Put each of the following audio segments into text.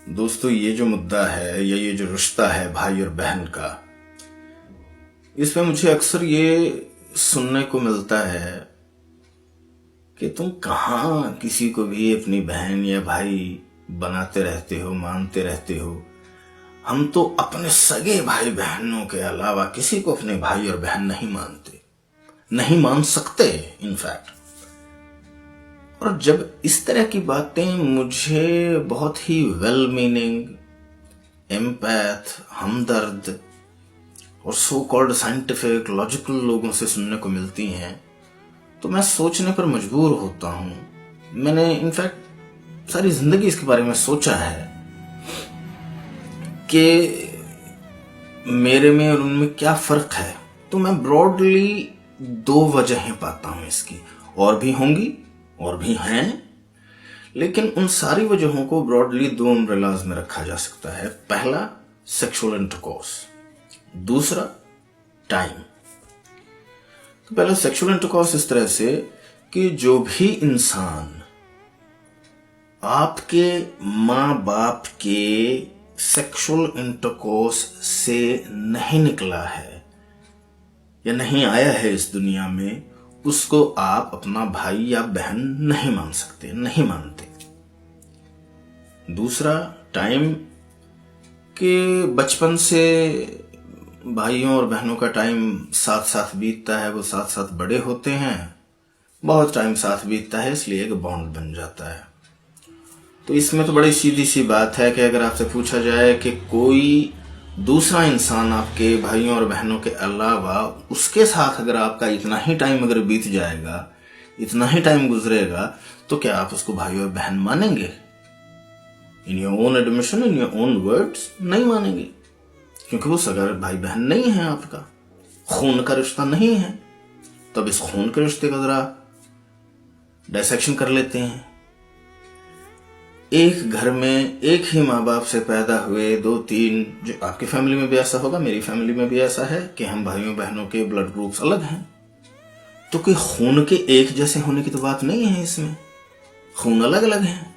दोस्तों, ये जो मुद्दा है या ये जो रिश्ता है भाई और बहन का, इसमें मुझे अक्सर ये सुनने को मिलता है कि तुम कहाँ किसी को भी अपनी बहन या भाई बनाते रहते हो, मानते रहते हो। हम तो अपने सगे भाई बहनों के अलावा किसी को अपने भाई और बहन नहीं मानते, नहीं मान सकते इनफैक्ट। और जब इस तरह की बातें मुझे बहुत ही वेल मीनिंग, एम्पैथ, हमदर्द और सो कॉल्ड साइंटिफिक, लॉजिकल लोगों से सुनने को मिलती हैं, तो मैं सोचने पर मजबूर होता हूं। मैंने इनफैक्ट सारी जिंदगी इसके बारे में सोचा है कि मेरे में और उनमें क्या फर्क है। तो मैं ब्रॉडली दो वजहें पाता हूं इसकी, और भी होंगी और भी हैं, लेकिन उन सारी वजहों को ब्रॉडली दो अम्ब्रेलाज में रखा जा सकता है। पहला, सेक्सुअल इंटरकोर्स। दूसरा, टाइम। तो पहले सेक्सुअल इंटरकोर्स इस तरह से कि जो भी इंसान आपके मां बाप के सेक्सुअल इंटरकोर्स से नहीं निकला है या नहीं आया है इस दुनिया में, उसको आप अपना भाई या बहन नहीं मान सकते, नहीं मानते। दूसरा, टाइम, कि बचपन से भाइयों और बहनों का टाइम साथ साथ बीतता है, वो साथ साथ बड़े होते हैं, बहुत टाइम साथ बीतता है, इसलिए एक बॉन्ड बन जाता है। तो इसमें तो बड़ी सीधी सी बात है कि अगर आपसे पूछा जाए कि कोई दूसरा इंसान आपके भाइयों और बहनों के अलावा, उसके साथ अगर आपका इतना ही टाइम अगर बीत जाएगा, इतना ही टाइम गुजरेगा, तो क्या आप उसको भाई और बहन मानेंगे? In your own admission, in your own words, नहीं मानेंगे, क्योंकि वो सगा भाई बहन नहीं है, आपका खून का रिश्ता नहीं है। तो अब इस खून के रिश्ते का जरा डायसेक्शन कर लेते हैं। एक घर में एक ही माँ बाप से पैदा हुए दो तीन, जो आपकी फैमिली में भी ऐसा होगा, मेरी फैमिली में भी ऐसा है कि हम भाइयों बहनों के ब्लड ग्रुप्स अलग हैं, तो कोई खून के एक जैसे होने की तो बात नहीं है इसमें। खून अलग अलग हैं।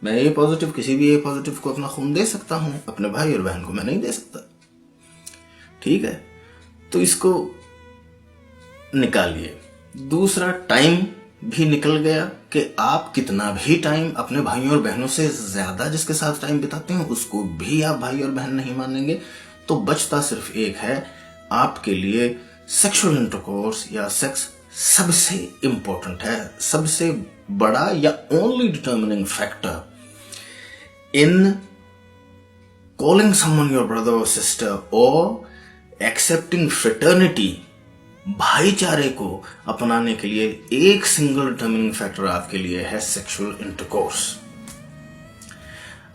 मैं ए पॉजिटिव किसी भी ए पॉजिटिव को अपना खून दे सकता हूं, अपने भाई और बहन को मैं नहीं दे सकता। ठीक है, तो इसको निकालिए। दूसरा, टाइम भी निकल गया कि आप कितना भी टाइम अपने भाइयों और बहनों से ज्यादा जिसके साथ टाइम बिताते हैं, उसको भी आप भाई और बहन नहीं मानेंगे। तो बचता सिर्फ एक है, आपके लिए सेक्सुअल इंटरकोर्स या सेक्स सबसे इंपॉर्टेंट है, सबसे बड़ा या only determining factor in calling someone your brother और सिस्टर और एक्सेप्टिंग फ्रेटर्निटी। भाईचारे को अपनाने के लिए एक सिंगल डिटर्मिनिंग फैक्टर आपके लिए है सेक्सुअल इंटरकोर्स।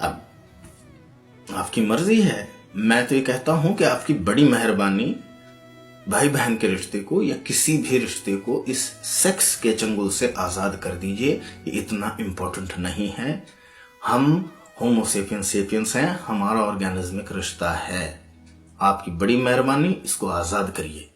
अब आपकी मर्जी है, मैं तो ये कहता हूं कि आपकी बड़ी मेहरबानी भाई बहन के रिश्ते को या किसी भी रिश्ते को इस सेक्स के चंगुल से आजाद कर दीजिए। ये इतना इंपॉर्टेंट नहीं है। हम होमोसेपियंस हैं, हमारा ऑर्गेनिज्मिक रिश्ता है। आपकी बड़ी मेहरबानी, इसको आजाद करिए।